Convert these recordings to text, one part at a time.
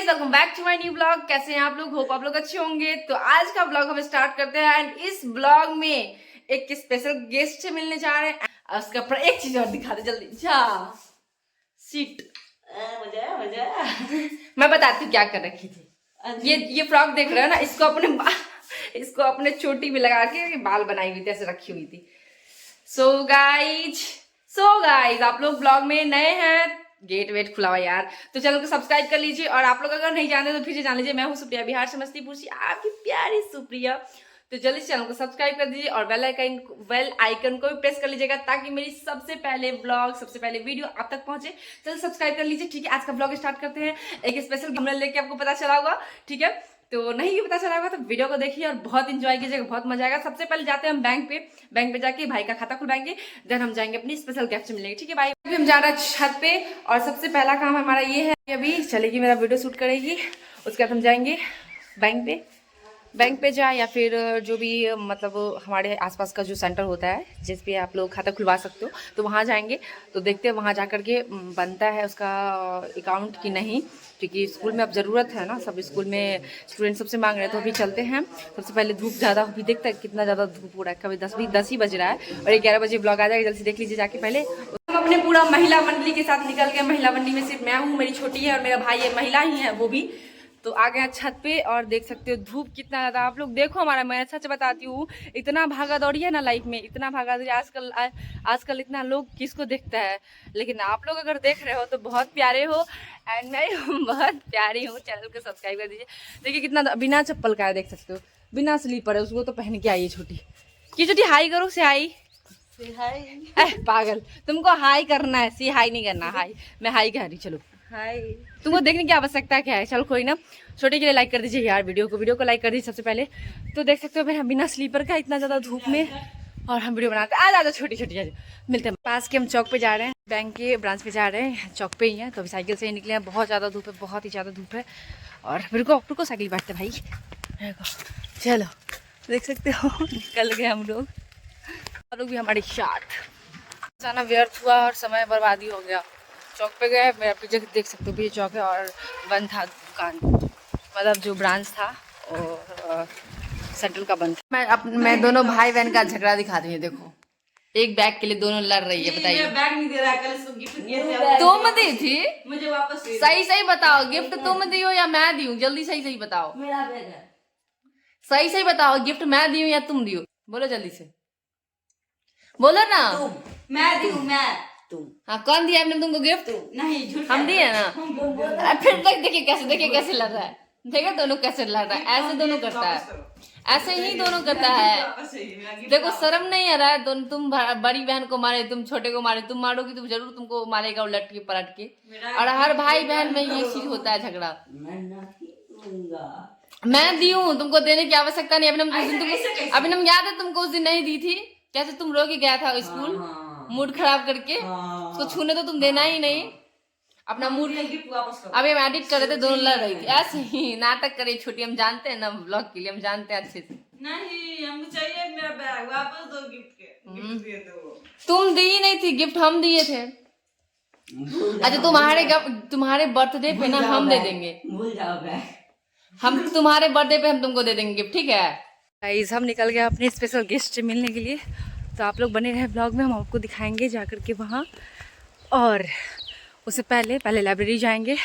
Guys, welcome back to my new blog. कैसे हैं आप लोग? होप आप लोग अच्छे होंगे। तो आज का ब्लॉग हम स्टार्ट करते हैं एंड इस ब्लॉग में एक स्पेशल गेस्ट से मिलने जा रहे हैं। उसके ऊपर एक चीज और दिखा दे जल्दी। जा सीट मजा मैं बताती हूँ क्या कर रखी थी। ये फ्रॉक देख रहे हो ना, इसको अपने चोटी में लगा के बाल बनाई हुई थी, ऐसे रखी हुई थी। सो गाइज आप लोग ब्लॉग में नए हैं, गेट वेट खुला हुआ यार, तो चैनल को सब्सक्राइब कर लीजिए। और आप लोग अगर नहीं जानते तो फिर से जान लीजिए, मैं हूँ सुप्रिया, बिहार समस्तीपुर से आपकी प्यारी सुप्रिया। तो जल्दी से चैनल को सब्सक्राइब कर दीजिए और बेल आइकन को भी प्रेस कर लीजिएगा ताकि मेरी सबसे पहले ब्लॉग, सबसे पहले वीडियो आप तक पहुंचे। चलो सब्सक्राइब कर लीजिए। ठीक है, आज का ब्लॉग स्टार्ट करते हैं। एक स्पेशल हमने लेके आपको पता चला होगा, ठीक है, तो नहीं भी पता चला होगा तो वीडियो को देखिए और बहुत इंजॉय कीजिएगा, बहुत मजा आएगा। सबसे पहले जाते हैं हम बैंक पे जाके भाई का खाता खुलवाएंगे, देन हम जाएंगे अपनी स्पेशल गिफ्ट मिलेंगे। ठीक है भाई, अभी हम जा रहे हैं छत पे और सबसे पहला काम हमारा ये है, अभी चलेगी मेरा वीडियो शूट करेगी, उसके बाद हम जाएंगे बैंक पे जाए या फिर जो भी मतलब हमारे आसपास का जो सेंटर होता है जिस पे आप लोग खाता खुलवा सकते हो, तो वहाँ जाएंगे। तो देखते हैं वहाँ जा कर के बनता है उसका अकाउंट कि नहीं, क्योंकि स्कूल में अब ज़रूरत है ना, सब स्कूल में स्टूडेंट सबसे मांग रहे हैं। तो अभी चलते हैं। सबसे पहले धूप ज़्यादा अभी देखते हैं कितना ज़्यादा धूप हो रहा है। कभी 10 ही बज रहा है और 11 बजे ब्लॉग आ जाएगा, जल्दी से देख लीजिए जाके। पहले हम अपने पूरा महिला मंडली के साथ निकल गए। महिला मंडली में सिर्फ मैं हूँ, मेरी छोटी है और मेरा भाई है, महिला ही है वो भी। तो आ गए छत पे और देख सकते हो धूप कितना ज़्यादा। आप लोग देखो हमारा, मैं सच बताती हूँ, इतना भागा दौड़ी है ना लाइफ में, इतना भागा दौड़ी आजकल इतना लोग किसको देखता है, लेकिन आप लोग अगर देख रहे हो तो बहुत प्यारे हो एंड मैं बहुत प्यारी हूँ। चैनल को सब्सक्राइब कर दीजिए। देखिए कितना बिना चप्पल का है, देख सकते हो, बिना स्लीपर है, उसको तो पहन के आई है छोटी की छोटी। हाई करो, से हाई पागल, तुमको हाई करना है, सी हाई नहीं करना, हाई मैं हाई कह रही। चलो हाय, तुमको देखने की आवश्यकता क्या है। चलो कोई ना, छोटे के लिए लाइक कर दीजिए यार, वीडियो को लाइक कर दीजिए सबसे पहले। तो देख सकते हो फिर हम बिना स्लीपर का इतना ज़्यादा धूप में और हम वीडियो बनाते हैं। आ छोटी मिलते हैं पास के। हम चौक पे जा रहे हैं, बैंक के ब्रांच पे जा रहे हैं, चौक पे ही हैं। तो अभी साइकिल से ही निकले हैं, बहुत ज़्यादा धूप है, बहुत ही ज़्यादा धूप है। और रुको साइकिल बैठते भाई, चलो देख सकते हो निकल गए हम लोग भी हमारे साथ। जाना व्यर्थ हुआ और समय बर्बादी हो गया। चौक पे गए, मेरा पीछे देख सकते हो, ये चौक है और बंद था दुकान, मतलब जो ब्रांच था और सेंट्रल का बंद था। मैं दोनों भाई बहन का झगड़ा दिखा रही हूँ, देखो एक बैग के लिए दोनों लड़ रही है। बताइए, बैग नहीं दे रहा है, कल इसको गिफ्ट तुम दी थी, मुझे वापस सही बताओ, गिफ्ट तुम दी हो या मैं दी हूँ? जल्दी सही बताओ, मेरा बैग है, सही बताओ, गिफ्ट मैं दी हूँ या तुम दी हो? बोलो जल्दी से, बोलो ना। मैं दी हूँ, मैं तुम। हाँ, कौन दिया आपने तुमको गिफ्ट? नहीं, झूठ हम दिए ना। फिर देखिए कैसे लड़ रहा है, देखा दोनों कैसे लड़ रहा है, ऐसे दोनों करता है, ऐसे ही दोनों करता है। देखो शर्म नहीं आ रहा है, दोनों तुम बड़ी बहन को मारे, तुम छोटे को मारे, तुम मारोगी तो जरूर तुमको मारेगा उलट के पलट के। और हर भाई बहन में ये चीज होता है, झगड़ा। मैं दी हूँ, तुमको देने की आवश्यकता नहीं। अभिनम याद है तुमको उस दिन नहीं दी थी, कैसे तुम रो के गया था स्कूल, मूड खराब करके, उसको छूने तो तुम देना ही नहीं, अपना मूड। अभी हम एडिट कर रहे थे, दोनों लड़ रही थी, ऐसे ही नाटक करे छोटी। हम जानते हैं ना ब्लॉग के लिए, हम जानते हैं अच्छे से। नहीं, हमको चाहिए मेरा बैग वापस दो, गिफ्ट दे दो। तुम दी ही नहीं थी गिफ्ट, हम दिए थे। अच्छा, तुम्हारे बर्थडे पे ना हम दे देंगे, भूल जाओ बैग, हम तुम्हारे बर्थडे पे हम तुमको दे देंगे गिफ्ट, ठीक है गाइस। हम निकल गए अपने स्पेशल गेस्ट से मिलने के लिए, तो आप लोग बने रहे ब्लॉग में, हम आपको दिखाएंगे जाकर के वहाँ। और उससे पहले लाइब्रेरी जाएंगे,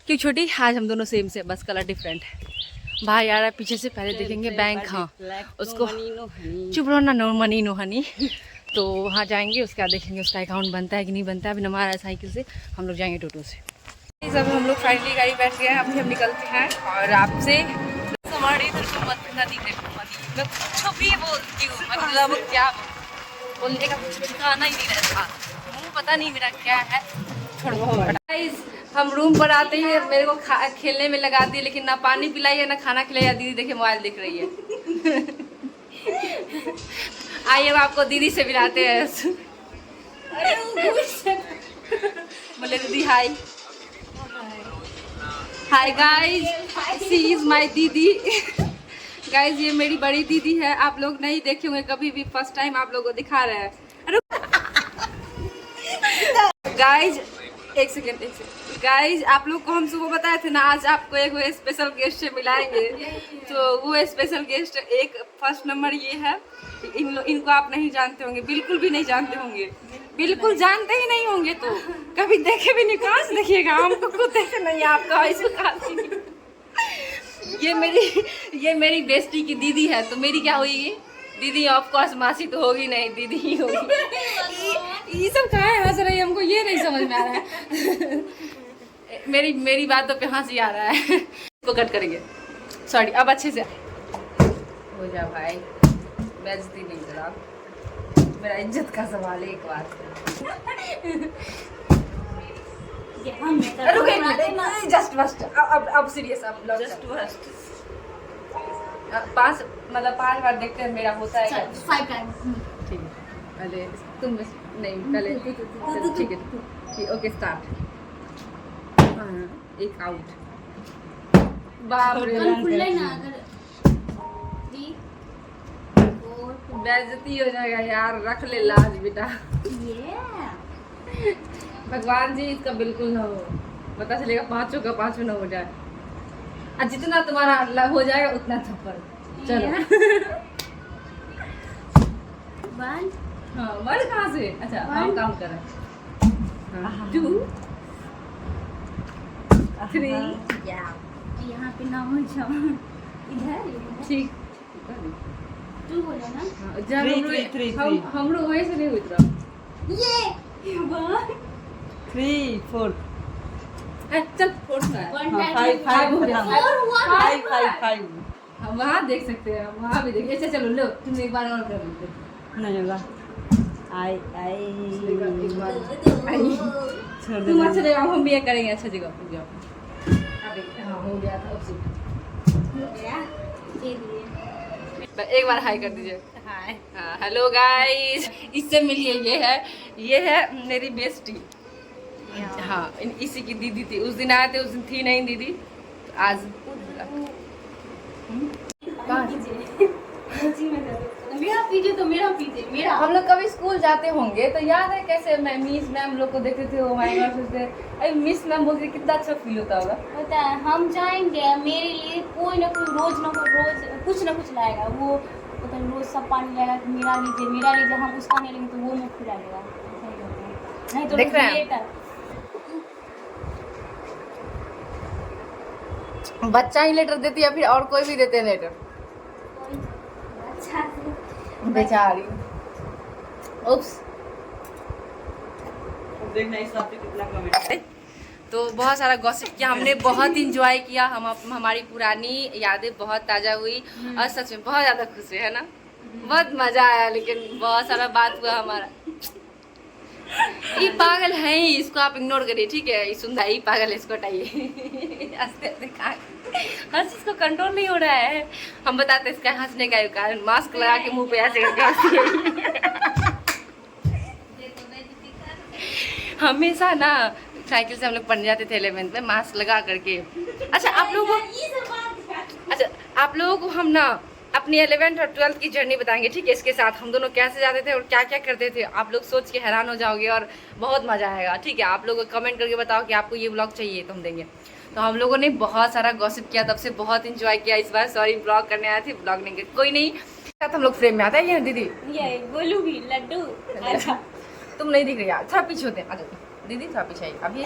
क्यों छोटी, आज हम दोनों सेम से, बस कलर डिफरेंट है। भाई आ रहा है पीछे से, पहले देखेंगे बैंक। हाँ, उसको चुप रहो ना, नो मनी नो हनी। तो वहाँ जाएंगे, उसके बाद देखेंगे उसका अकाउंट बनता है कि नहीं बनता है। अभी नंबर आ रहा है साइकिल से, हम लोग जाएंगे टोटो से। सब हम लोग फाइनली गाड़ी बैठ गए हैं, अभी हम निकलते हैं। और आपसे हमारे इधर को मत नहीं देखो, मैं कुछ भी बोलती हूँ, मतलब क्या बोलने का कुछ ठिकाना ही नहीं रहता, मुँह पता नहीं मेरा क्या है। छोड़ो, हम रूम पर आते ही मेरे को खेलने में लगा दिए, लेकिन ना पानी पिलाई है ना खाना खिलाई है। दीदी देखिए मोबाइल देख रही है। आइए अब आपको दीदी से मिलाते हैं। बोले दीदी हाय। Hi guys, C is my दीदी। गाइज ये मेरी बड़ी दीदी है, आप लोग नहीं देखे होंगे कभी भी, फर्स्ट टाइम आप लोगों को दिखा रहे हैं। गाइज एक सेकेंड गाइज, आप लोग को हम सुबह बताए थे ना आज आपको एक स्पेशल गेस्ट से मिलाएंगे। तो वो स्पेशल गेस्ट एक फर्स्ट नंबर ये है, इनको आप नहीं जानते होंगे, बिल्कुल भी नहीं जानते होंगे, बिल्कुल जानते ही नहीं होंगे। तो कभी देखे भी नहीं, कहाँ से देखिएगा, हमको खुद देखे नहीं, आपका ऐसे कहा। ये मेरी बेस्टी की दीदी है। तो मेरी क्या हुई दीदी, ऑफ कोर्स मासी तो होगी नहीं, दीदी ही होगी। ये सब कहाँ हंस रही है, हमको ये नहीं समझ में आ रहा है। मेरी बातों पे हंसी आ रहा है। इसको कट करेंगे, सॉरी। अब अच्छे से हो जा भाई, बेइज्जती नहीं करा, मेरा इज्जत का सवाल है एक बार। जस्ट फर्स्ट, अब सीरियस, अब जस्ट फर्स्ट 5 मतलब 5 बार देखते हैं मेरा होता है 5 टाइम। ठीक है, अरे तुम नहीं पहले, ठीक है, ओके स्टार्ट। हाँ, एक आउट। बाप रे, बेइज्जती हो जाएगा यार, रख ले लाज बेटा। भगवान जी इसका बिल्कुल ना हो, पता चलेगा 5 का 5 ना हो जाए। जितना तुम्हारा हो जाएगा उतना थप्पड़। चलो वन, हाँ वन कहाँ से, अच्छा हम काम कर रहे हैं। 2 3, यहाँ पे ना हो जाओ, इधर ठीक 2 बोला ना। हम लोग वैसे नहीं उतरा। ये 1 3 4 चल 4 में 5 हो गया, 5 हम वहाँ देख सकते हैं, वहाँ भी देखिए। अच्छा चलो लो, तुम एक बार और कर लो। नहीं होगा, आई छोड़ दे। तुम अच्छा जगह, हम भी ये करेंगे अच्छा जगह पे जाओ। हाँ हो गया था, एक बार हाय कर दीजिए। हाय, हाँ हेलो गाइस, इससे मिलिए। ये है मेरी बेस्टी। हाँ, इसी की दीदी थी। उस दिन आए थे, उस दिन थी नहीं दीदी, तो आज मेरा पीछे तो मेरा पीछे मेरा। हम लोग कभी स्कूल जाते होंगे तो याद है कैसे मिस मैम लोग को देखते थे, हमारे घर सोचते अरे मिस मैम बोलते, कितना अच्छा फील होता होगा। होता है, हम जाएंगे मेरे लिए कोई ना कोई रोज कुछ ना कुछ लाएगा। वो पता नहीं रोज सब पानी लाएगा कि मेरा लीजिए, हम उसका नहीं लेंगे तो वो मुँह खुलाएगा। नहीं तो देख रहे हैं बच्चा ही लेटर देती है, फिर और कोई भी देते हैं लेटर। बेचारी, उप्स। देखना इस बात पे कितना कमेंट। तो बहुत सारा गॉसिप किया हमने, बहुत इंजॉय किया हम, हमारी पुरानी यादें बहुत ताज़ा हुई और सच में बहुत ज़्यादा खुश है ना, बहुत मज़ा आया। लेकिन बहुत सारा बात हुआ हमारा। ये पागल है ही, इसको आप इग्नोर करिए, ठीक है। ये सुंदर ही पागल है, इसको हटाइए। हर चीज़ को कंट्रोल नहीं हो रहा है। हम बताते इसका हंसने का कारण, मास्क लगा के मुंह पे ऐसे करके हंसती है। हमेशा ना साइकिल से हम लोग पढ़ने जाते थे 11th में मास्क लगा करके। अच्छा आप लोगों को हम ना अपनी 11th और 12th की जर्नी बताएंगे, ठीक है। इसके साथ हम दोनों कैसे जाते थे और क्या क्या करते थे, आप लोग सोच के हैरान हो जाओगे और बहुत मज़ा आएगा, ठीक है। आप लोग कमेंट करके बताओ कि आपको ये ब्लॉग चाहिए तो हम देंगे। तो हम लोगों ने बहुत सारा गॉसिप किया, तब से बहुत इंजॉय किया। इस बार सॉरी ब्लॉग करने आए थे, ब्लॉग नहीं किया, कोई नहीं। हम लोग फ्रेम में आता है ये दीदी, ये गोलू भी लड्डू। अच्छा तुम नहीं दिख रही यार, थोड़ा पीछे होते हैं। अच्छा दीदी थोड़ा पीछे आई अभी।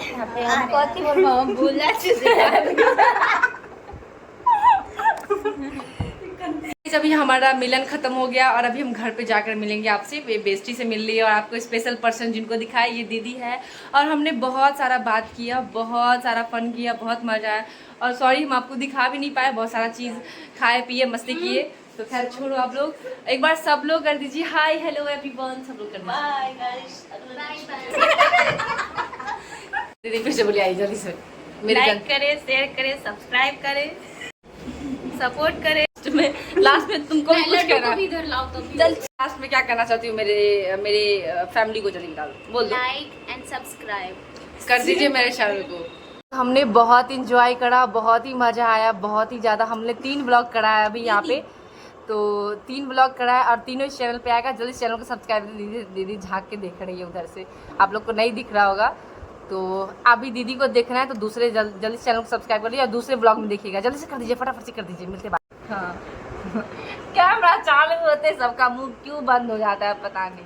अभी हमारा मिलन खत्म हो गया और अभी हम घर पे जाकर मिलेंगे आपसे। बेस्टी से मिल रही है और आपको स्पेशल पर्सन जिनको दिखाया ये दीदी है। और हमने बहुत सारा बात किया, बहुत सारा फन किया, बहुत मजा आया। और सॉरी हम आपको दिखा भी नहीं पाए, बहुत सारा चीज़ खाए पिए मस्ती किए। तो खैर छोड़ो, आप लोग एक बार सब लोग कर दीजिए हाय हेलो एवरीवन, सब लोग कर बाय गाइस, दीदी फिर से बोलिए आई जल्दी से। लाइक करें, शेयर करें, सब्सक्राइब करें, सपोर्ट करें। लास्ट में तुमको कुछ कहना, इधर लाओ तो चल लास्ट में क्या करना चाहती हूँ मेरे फैमिली को जल्दी बता दो, बोल दो। लाइक एंड सब्सक्राइब कर दीजिए मेरे चैनल को। हमने बहुत इंजॉय करा, बहुत ही मज़ा आया, बहुत ही ज़्यादा। हमने 3 ब्लॉग कराया अभी यहाँ पे, तो 3 ब्लॉग कराया और तीनों इस चैनल पे आएगा। जल्दी चैनल को सब्सक्राइब दीदी झाँक के देख रही है उधर से, आप लोग को नहीं दिख रहा होगा। तो अभी दीदी को देखना है तो दूसरे जल्दी से चैनल को सब्सक्राइब कर लीजिए और दूसरे ब्लॉग में देखिएगा। जल्दी से कर दीजिए, फटाफट से कर दीजिए। मिलते बाद। हाँ कैमरा चालू होते सबका मुंह क्यों बंद हो जाता है पता नहीं।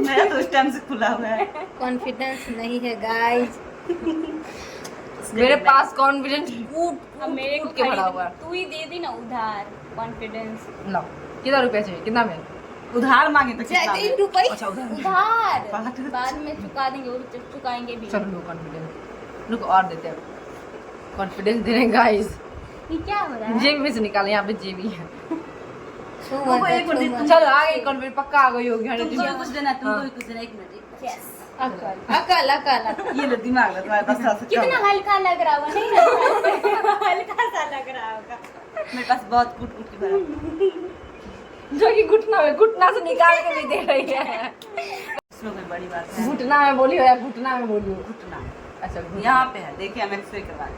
मेरा तो उस टाइम से खुला हुआ है। कॉन्फिडेंस नहीं है गाइस। मेरे पास कॉन्फिडेंस अब मेरे को के भरा हुआ है। तू ही दे दी ना उधार कॉन्फिडेंस। लो कितना रुपया चाहिए, कितना में? उधार मांगे तो कितना में? 3 रुपए अच्छा, उधार बात- बाद में चुका देंगे और चुकाएंगे भी। चलो लो कॉन्फिडेंस, रुको और देते हैं कॉन्फिडेंस दे रहे हैं गाइस। ये क्या हो रहा है? जेब में से निकाले, यहाँ पे जेब ही है। तुमको एक मिनट, चलो आगे कॉन्फिडेंस पक्का आ गई होगी। तुमको भी कुछ देना है, तुमको भी कुछ देना है। एक मिनट Yes. अकल अकल अकल। ये लो दिमाग लो तुम्हारे पास साथ कितना हल्का लग रहा होगा नहीं ना? हल्का सा लग रहा होगा। मेरे पास बहुत कूट कूट के भरा। जो कि घुटना से निकाल के भी दे रही है। इसमें कोई बड़ी बात है? घुटना में बोली हो या घुटना में बोली हो? घुटना अच्छा यहाँ पे है, देखिए हम एक्सरे करवाए।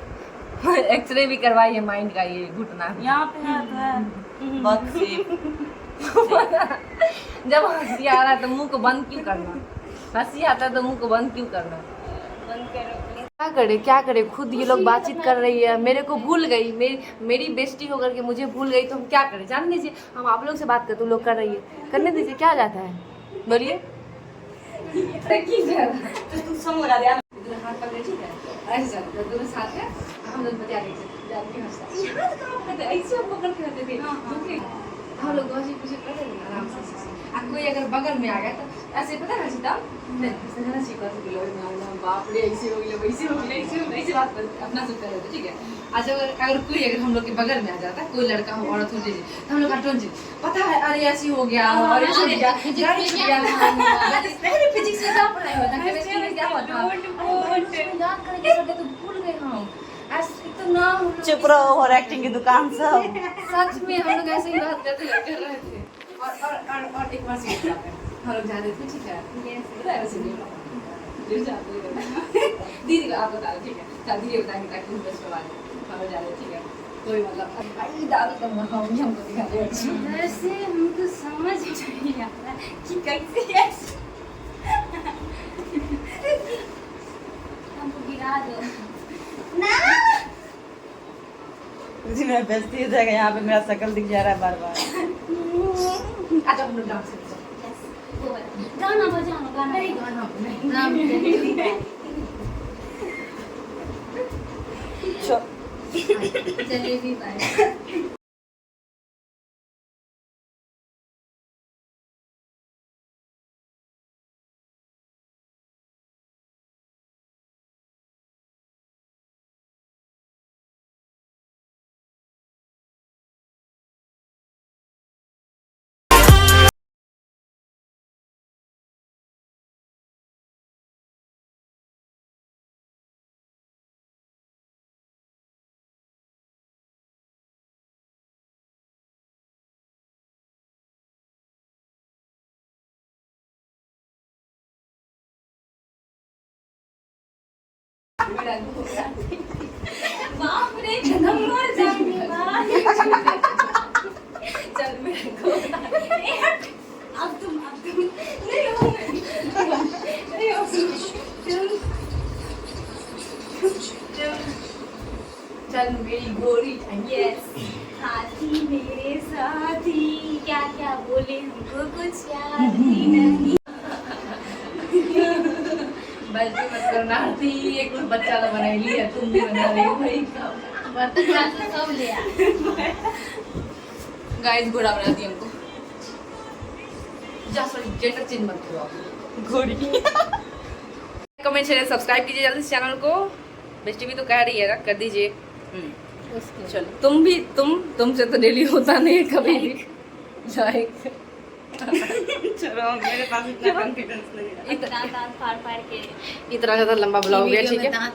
एक्सरे भी करवाई है माइंड का, ये घुटना यहाँ पे है तो है बहुत सेफ। जब हंसी आ रहा है तो मुंह को बंद क्यों करना? हंसी आता है तो मुंह को बंद क्यों करना? बंद करो please। क्या करे खुद ये लोग बातचीत कर रही है, मेरे को भूल गई, मेरी बेइज्जती होकर के मुझे भूल गई तो हम क्या करें? जान लीजिए हम आप लोग से बात करते, लोग कर रही है, करने दीजिए, क्या जाता है बोलिए। तो तुम सम लगा दिया। हाथ पकड़े ठीक है, ऐसे दोनों साथ है, हम लोग बता रहे थे ऐसे हम पकड़ के रहते थे, हम लोग कुछ कर रहे थे आराम से। कोई अगर बगल में आ गया तो ऐसे पता है सीता बाप रे ऐसे हो गया वैसे हो गया ऐसे बात कर अपना सब कर रहे थे ठीक है। अच्छा अगर कोई अगर हम लोग के बगल में आ जाता, कोई लड़का हो औरत हो जी तो हम लोग का टोन पता है अरे ऐसी हो गया और ऐसे हो गया फिजिक्स में क्या पढ़ाई होता है, केमिस्ट्री में क्या होता है, याद करके तो भूल गए हम। ऐसे तो ना चुप रहो, और एक्टिंग की दुकान सब। सच में हम लोग ऐसे ही बात कर रहे थे। और एक बार से हम लोग जा रहे थे ठीक है, पता है वैसे नहीं दीदी को आप बता रहे ठीक है, चल दीदी बताएंगे ताकि हम बस वाले हम लोग जा रहे ठीक है। कोई मतलब भाई दाल तो हमको दिखा दे वैसे हमको समझ नहीं आ रहा कि कैसे ऐसे हमको गिरा दो ना। जी मैं बेइज्जती हो जाएगा, यहाँ पे मेरा शक्ल दिख जा रहा है बार बार। अच्छा हम लोग डांस करते गाना बजाना गाना नहीं गाना नहीं जलेबी पाए। बाप रे खत्म हो जाएंगे चल मेरे को अब तुम नहीं हो चल मेरी गोरी यस साथी मेरे साथी क्या क्या बोले हमको कुछ याद ही नहीं। बल्कि मत करना थी एक बच्चा तो बना ली है, तुम भी बना रही हो भाई बर्तन बासन सब ले आ। गाइस घोड़ा बना दी हमको। जा सॉरी जेंडर चेंज मत करो आप घोड़ी। कमेंट शेयर सब्सक्राइब कीजिए जल्दी से चैनल को। बेस्टी भी तो कह रही है ना, कर दीजिए। चलो तुम भी तुमसे तो डेली होता नहीं है कभी भी लाइक। चलो मेरे पास इतना कॉन्फिडेंस नहीं है। दांत फाड़ फाड़ के इतना ज्यादा लंबा ब्लॉग हो गया ठीक है। दांत